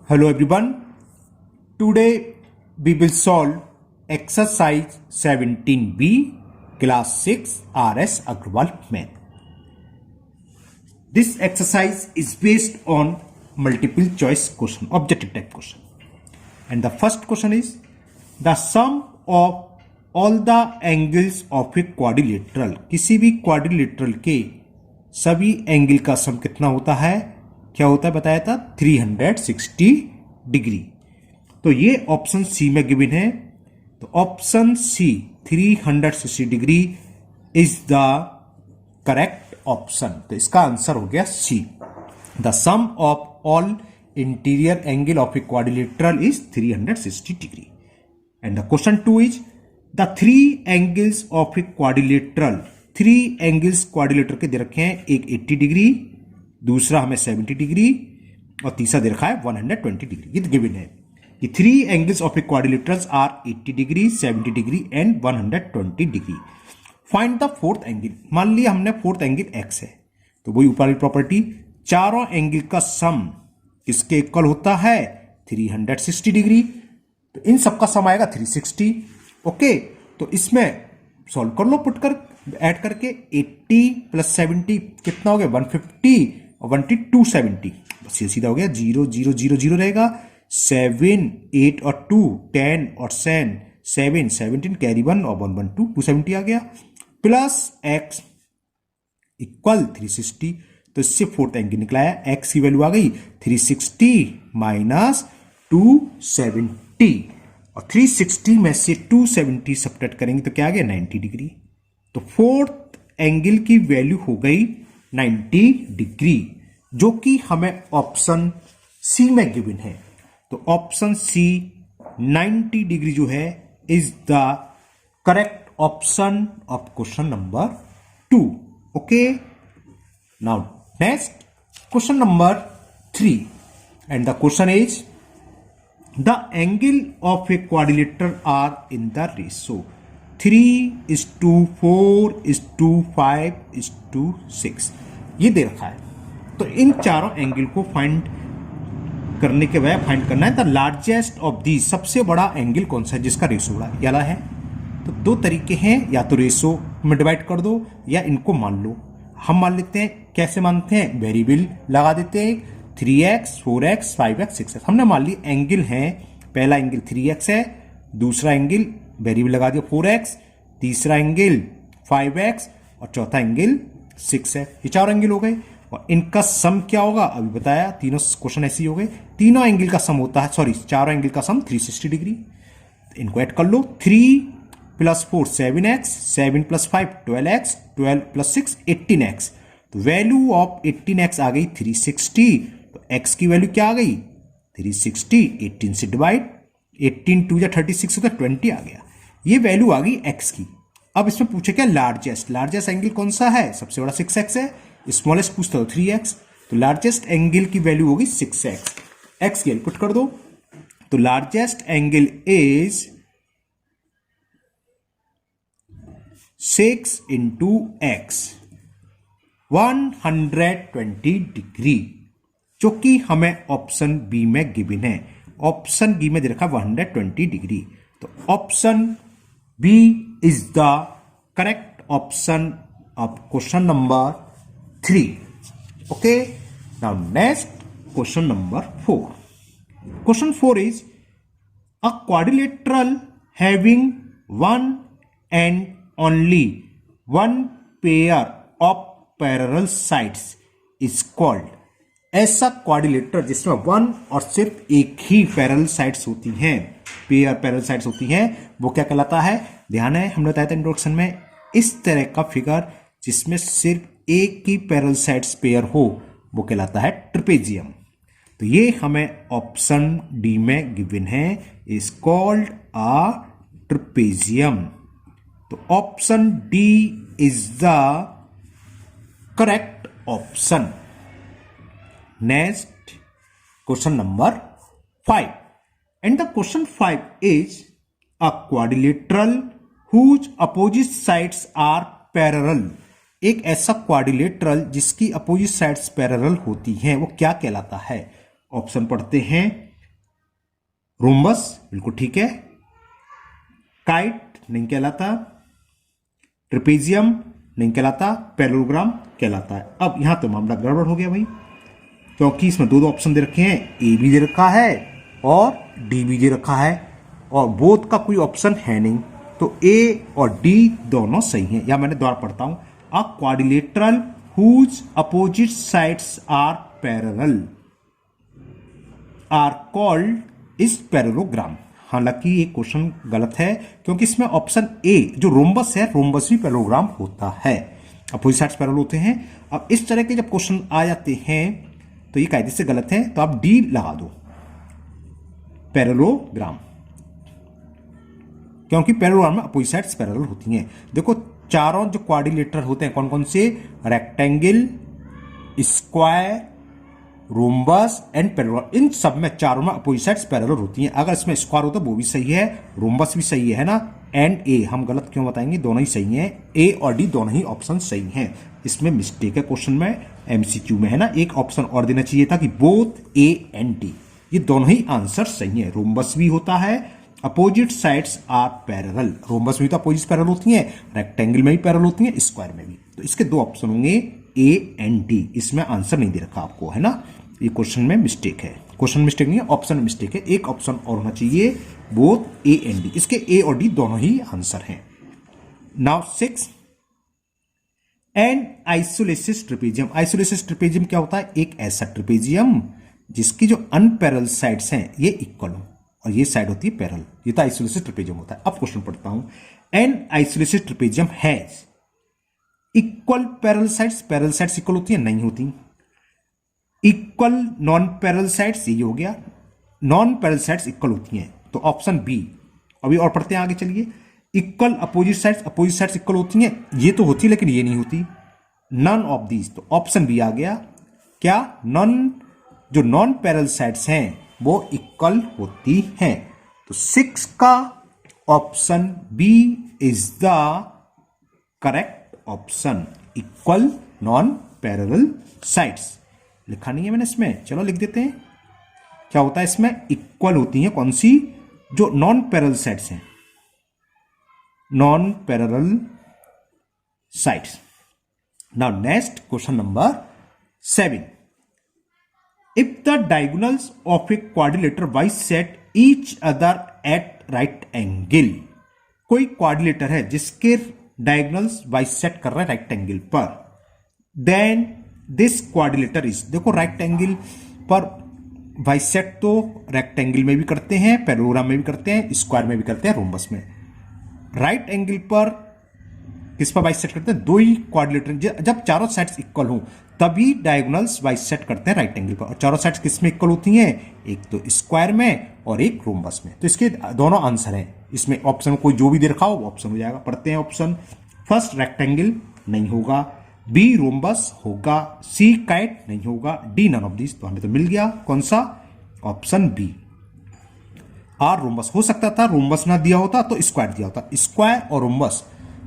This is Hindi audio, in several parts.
Hello everyone. Today we will solve exercise 17B class 6 RS Agrawal math. This exercise is based on multiple choice question, objective type question. And the first question is the sum of all the angles of a quadrilateral. किसी भी quadrilateral के सभी एंगल का सम कितना होता है? क्या होता है बताया था 360 डिग्री। तो ये ऑप्शन सी में गिवन है। तो option C 360 degree is the correct option. तो इसका आंसर हो गया C. The sum of all interior angle of a quadrilateral is 360 degree. And the question 2 is the three angles of a quadrilateral. Three angles quadrilateral के दे रखे हैं, एक 80 डिग्री, दूसरा हमें 70 डिग्री और तीसरा दे रखा है 120 डिग्री। ये गिवन है कि three angles of a quadrilaterals are 80 degree, 70 degree and 120 degree. Find the fourth angle. मान लिया हमने फोर्थ एंगल एक्स है, तो वही ऊपर वाली प्रॉपर्टी, चारों एंगल का सम किसके इक्वल होता है 360 डिग्री। तो इन सबका सम आएगा 360। ओके, तो इसमें सॉल्व कर लो, पुट कर ऐड करके 80 प्लस 70 कितना हो गया 150 और 1 270। बस ये सीधा हो गया 0 0 0 0 रहेगा। 7 8 और 2 10 और 7 7 17 कैरी 1 और 1 1 2 270 आ गया, प्लस x इक्वल 360। तो इससे फोर्थ एंगल निकला है, x की वैल्यू आ गई 360 माइनस 270 और 360 में से 270 सब्ट्रैक्ट करेंगे तो क्या आ गया 90 डिग्री। तो फोर्थ एंगल की वैल्यू हो गई 90 डिग्री, जो कि हमें ऑप्शन सी में गिवन है। तो ऑप्शन सी 90 डिग्री जो है is the correct option of question number 2। Okay, now next question number 3 and the question is the angle of a quadrilateral are in the ratio 3:4:5:6। ये दे रखा है। तो इन चारों एंगल को फाइंड करने के बाद फाइंड करना है द लार्जेस्ट ऑफ दी, सबसे बड़ा एंगल कौन सा है जिसका रेशो बड़ा वाला है। तो दो तरीके हैं, या तो रेशो में डिवाइड कर दो या इनको मान लो। हम मान लेते हैं, कैसे मानते हैं, वेरिएबल लगा देते हैं 3x 4x 5x 6x। हमने मान ली एंगल है, पहला एंगल 3x है, दूसरा एंगल वेरिएबल लगा दिया 4x, तीसरा एंगल 5x और चौथा एंगल 6 है। ये चार एंगल हो गए और इनका सम क्या होगा अभी बताया, तीनों क्वेश्चन ऐसे ही हो गए। तीनों एंगल का सम होता है, सॉरी चारों एंगल का सम 360 डिग्री। इनको ऐड कर लो, 3 + 4 7x, 7 + 5 12x, 12 + 6 18x। तो वैल्यू ऑफ 18x आ गई 360। तो x की वैल्यू क्या आ गई 360, 18 से डिवाइड, 18 2 या 36 होता 20 आ गया। ये वैल्यू आ गई x की। अब इसमें पूछे क्या लार्जेस्ट एंगल कौन सा है, सबसे बड़ा 6x है, स्मॉलेस्ट पूछता हो 3x। तो लार्जेस्ट एंगल की वैल्यू होगी 6x। x की वैल्यू पुट कर दो, तो largest angle is 6 × x 120 degree, जो कि हमें ऑप्शन बी में गिवन है। ऑप्शन बी में दे रखा 120 डिग्री। तो option B is the correct option of question number 3। Okay, now next question number 4। Question 4 is a quadrilateral having one and only one pair of parallel sides is called. ऐसा क्वाड्रिलेटर जिसमें वन और सिर्फ एक ही पैरेलल साइड्स होती हैं, पेयर पैरेलल साइड्स होती हैं, वो क्या कहलाता है। ध्यान है, हमने बताया था इंट्रोडक्शन में, इस तरह का फिगर जिसमें सिर्फ एक ही पैरेलल साइड्स पेयर हो वो कहलाता है ट्रेपेजियम। तो ये हमें ऑप्शन डी में गिवन है, इज कॉल्ड अ ट्रेपेजियम। तो option D is the correct option. Next, question number 5. And the question 5 is a quadrilateral whose opposite sides are parallel. एक ऐसा क्वाड्रिलेटरल जिसकी अपोजिट साइड्स पैरेलल होती हैं, वो क्या कहलाता है। ऑप्शन पढ़ते हैं, रोम्बस बिल्कुल ठीक है, काइट नहीं कहलाता, ट्रिपेजियम नहीं कहलाता, पैरेललोग्राम कहलाता है। अब यहां तो मामला गड़बड़ हो गया भाई, क्योंकि इसमें दो ऑप्शन दे रखे हैं, ए भी दे रखा है और डी भी दे रखा है, और बोथ का कोई ऑप्शन है नहीं, तो ए और डी दोनों सही हैं। या मैंने द्वारा पढ़ता हूं, अ quadrilateral whose opposite sides are parallel are called is parallelogram। हालांकि ये क्वेश्चन गलत है, क्योंकि इसमें ऑप्शन ए जो रोम्बस है, रोम्बस भी पैरेललोग्राम होता है, अपोजिट साइड्स पैरेलल होते हैं। अब इस तरह के जब क्वेश्चन आ जाते हैं तो ये कायदे से गलत है, तो आप डी लगा दो, पैरेललोग्राम, क्योंकि पैरेललोग्राम में अपोजिट साइड्स पैरेलल होती हैं। देखो चारों जो क्वाड्रिलेटरल होते हैं कौन कौन से, rectangle, square, rhombus and parallelogram, इन सब में चारों में अपोजिट साइड्स पैरेलल होती हैं। अगर इसमें स्क्वायर होता है वो भी सही है, रोम्बस भी सही है ना, एंड ए हम गलत क्यों बताएंगे, दोनों ही सही हैं, ए और डी दोनों ही ऑप्शन सही हैं। इसमें मिस्टेक है क्वेश्चन में, एमसीक्यू में है ना, एक ऑप्शन और देना चाहिए था कि बोथ ए एंड डी, ये दोनों ही आंसर सही है। रोम्बस भी होता है, opposite sides are parallel, rhombus में तो अपोजिट पैरेलल होती हैं, रेक्टेंगल में भी पैरेलल होती हैं, स्क्वायर में भी। तो इसके दो ऑप्शन होंगे ए एंड डी, इसमें आंसर नहीं दे रखा आपको, है ना, ये क्वेश्चन में मिस्टेक है, क्वेश्चन मिस्टेक नहीं है, ऑप्शन में मिस्टेक है, एक ऑप्शन और होना चाहिए, बोथ ए एंड डी, इसके ए और डी दोनों ही आंसर हैं। Now 6, and isosceles trapezium. Isosceles trapezium क्या होता है, एक ऐसा ट्रिपेजियम जिसकी जो अनपैरेलल साइड्स हैं ये इक्वल हो और ये साइड होती है पैरेलल, ये तो आइसोलेसिस ट्रिपेजियम होता है। अब क्वेश्चन पढ़ता हूं, and isosceles trapezium has equal parallel sides, parallel sides equal होती है, नहीं होती, इक्वल नॉन पैरेलल साइड्स, ये हो गया, नॉन पैरेलल साइड्स इक्वल होती हैं, तो ऑप्शन बी। अभी और पढ़ते हैं आगे, चलिए, इक्वल अपोजिट साइड्स इक्वल होती हैं, ये तो होती है लेकिन ये नहीं होती, नन ऑफ दीज, तो ऑप्शन बी आ गया, क्या, नॉन, जो नॉन पैरेलल साइड्स हैं वो इक्वल होती हैं। तो 6 का option B is the correct option, equal non parallel sides. लिखा नहीं है मैंने इसमें, चलो लिख देते हैं, क्या होता है इसमें, इक्वल होती हैं कौन सी, जो नॉन पैरेलल साइड्स हैं, non parallel sides. Now next question number 7, if the diagonals of a quadrilateral bisect each other at right angle, कोई क्वाड्रिलेटर है जिसके डायगोनल्स बाइसेक्ट कर रहे हैं राइट एंगल पर, देन दिस क्वाड्रिलेटर इज, देखो राइट एंगल पर बाइसेक्ट तो रेक्टेंगल में भी करते हैं, पैरेललोग्राम में भी करते हैं, स्क्वायर में भी करते हैं, रोम्बस में। राइट एंगल पर किस पर बाइसेक्ट करते हैं, दो ही क्वाड्रिलेटर, जब चारों साइड्स इक्वल हो तभी डायगोनल्स बाइसेक्ट करते हैं राइट एंगल पर, और चारों साइड्स किस में इक्वल होती हैं, एक तो स्क्वायर में और एक रोम्बस में। तो इसके दोनों आंसर हैं, इसमें ऑप्शन कोई जो भी दे रखा हो वो ऑप्शन हो जाएगा। पढ़ते हैं ऑप्शन, फर्स्ट रेक्टेंगल नहीं होगा, बी रोम्बस होगा, सी काइट नहीं होगा, डी नन ऑफ दिस, तो हमें तो मिल गया कौन सा, ऑप्शन बी, आर रोम्बस। हो सकता था रोम्बस ना दिया होता तो स्क्वायर दिया होता, स्क्वायर और रोम्बस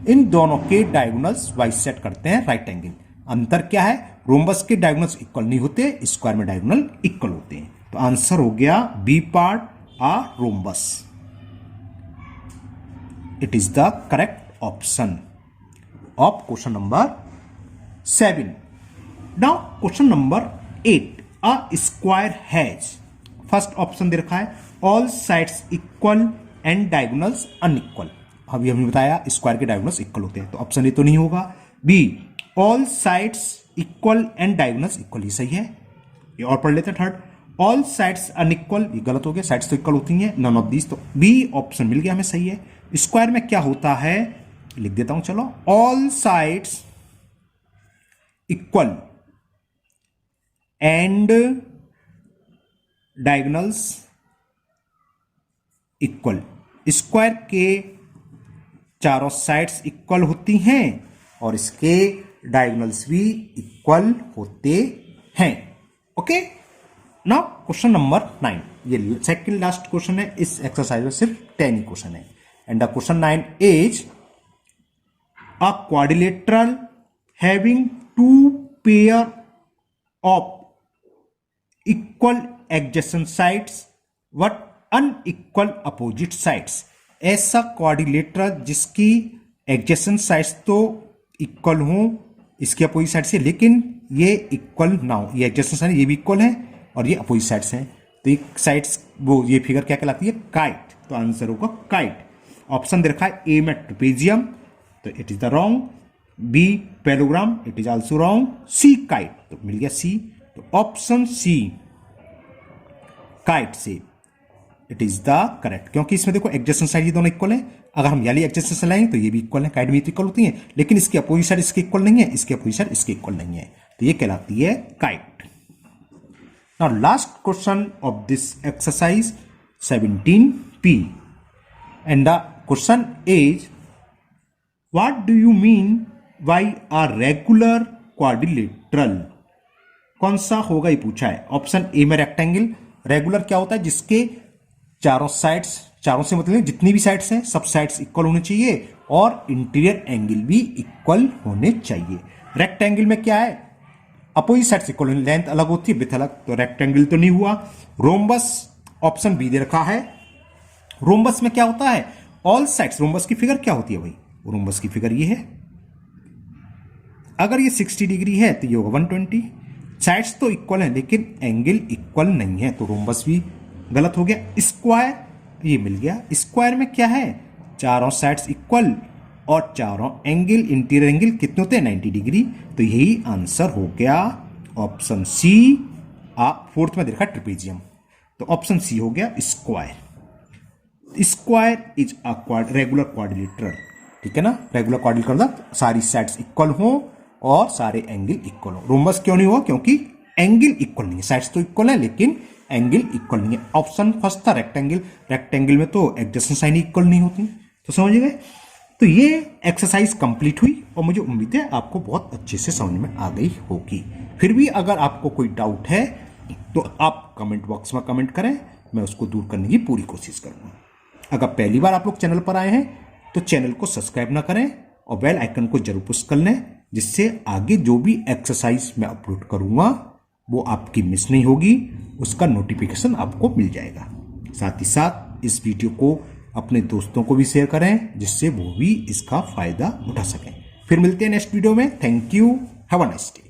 इन दोनों के डायगोनल्स बाइसेक्ट करते हैं राइट एंगल। अंतर क्या है, रोम्बस के डायगोनल्स इक्वल नहीं होते, स्क्वायर में डायगोनल इक्वल होते हैं। तो आंसर हो गया B part, a rhombus, it is the correct option of question number 7। Now question number 8, a square has, first option दे रखा है, all sides equal and diagonals unequal. अभी हमने बताया स्क्वायर के डायगोनल्स इक्वल होते हैं, तो ऑप्शन ए तो नहीं होगा। B, all sides equal and diagonals equal, ही सही है। ये और पढ़ लेते हैं थर्ड, ऑल साइड्स अनइक्वल, ये गलत हो गया, साइड्स तो इक्वल होती हैं, नन ऑफ दीज, तो बी ऑप्शन मिल गया हमें, सही है। स्क्वायर में क्या होता है, लिख देता हूं चलो, all sides equal and diagonals equal, square के चारों साइड्स इक्वल होती हैं और इसके डायगोनल्स भी इक्वल होते हैं। ओके, नाउ क्वेश्चन नंबर 9, ये सेकंड लास्ट क्वेश्चन है, इस एक्सरसाइज में सिर्फ 10 ही क्वेश्चन है। And the question 9 is, a quadrilateral having 2 pair of equal adjacent sides, what unequal opposite sides, ऐसा क्वाड्रिलेटरल जिसकी एडजेसेंट साइड्स तो इक्वल हो इसके अपोजिट साइड से, लेकिन ये इक्वल ना हो, ये एडजेसेंट साइड ये भी इक्वल है और ये अपोजिट साइड्स हैं, तो ये साइड्स वो ये फिगर क्या कहलाती है, काइट। तो आंसर होगा काइट। ऑप्शन दे रखा है ए में ट्रेपेजियम, तो it is the wrong, B parallelogram, it is also wrong, C kite, तो मिल गया सी। तो ऑप्शन सी काइट से इट इज द करेक्ट, क्योंकि इसमें देखो एडजेसेंट साइड ये दोनों इक्वल है। अगर हम याली एडजेसेंट साइड लाएंगे तो ये भी इक्वल है, काइट भी तो इक्वल होती है, लेकिन इसकी अपोजिट साइड इसके इक्वल नहीं है, इसके अपोजिट साइड इसके इक्वल नहीं है, तो ये कहलाती है kite. Now last question of this exercise 17P, and the question is what do you mean by a regular quadrilateral. कौन सा होगा ये पूछा है। ऑप्शन ए में रेक्टेंगल, रेगुलर क्या होता है, जिसके चारों साइड्स, चारों से मतलब जितनी भी साइड्स हैं सब साइड्स इक्वल होने चाहिए और इंटीरियर एंगल भी इक्वल होने चाहिए। रेक्टेंगल में क्या है, अपोजिट साइड्स इक्वल, लेंथ अलग होती है, विड्थ अलग, तो रेक्टेंगल तो नहीं हुआ। रोम्बस ऑप्शन बी दे रखा है, रोम्बस में क्या होता है, ऑल साइड्स, रोम्बस की फिगर क्या होती है भाई, रोम्बस की फिगर ये है, अगर ये 60 डिग्री है तो ये होगा 120, साइड्स तो इक्वल है लेकिन एंगल इक्वल नहीं है, तो रोम्बस भी गलत हो गया। स्क्वायर ये मिल गया, स्क्वायर में क्या है, चारों साइड्स इक्वल और चारों एंगल, इंटीरियर एंगल कितने होते हैं 90 डिग्री, तो यही आंसर हो गया ऑप्शन सी। फोर्थ में देखा ट्रेपेजियम, तो ऑप्शन सी हो गया square. Square is a regular quadrilateral, ठीक है ना, रेगुलर क्वाड्रिलेटरल मतलब सारी साइड्स इक्वल हो और सारे एंगल इक्वल हो। रोम्बस क्यों नहीं हुआ, क्योंकि एंगल इक्वल नहीं है, साइड्स तो इक्वल है लेकिन एंगल इक्वल नहीं है। ऑप्शन फर्स्ट था रेक्टेंगल, रेक्टेंगल में तो एडजेसेंट साइड इक्वल नहीं होती, तो समझ गए। तो ये एक्सरसाइज कंप्लीट हुई और मुझे उम्मीद है आपको बहुत अच्छे से समझ में आ गई होगी। फिर भी अगर आपको कोई डाउट है तो आप कमेंट बॉक्स में कमेंट करें, मैं उसको दूर करने की पूरी कोशिश करूंगा। अगर पहली बार आप लोग चैनल पर आए हैं तो चैनल को सब्सक्राइब ना करें और बेल आइकन को जरूर पुश कर लें, जिससे आगे जो भी एक्सरसाइज मैं अपलोड करूंगा वो आपकी मिस नहीं होगी, उसका नोटिफिकेशन आपको मिल जाएगा। साथ ही साथ इस वीडियो को अपने दोस्तों को भी शेयर करें, जिससे वो भी इसका फायदा उठा सकें। फिर मिलते हैं नेक्स्ट वीडियो में। Thank you, have a nice day.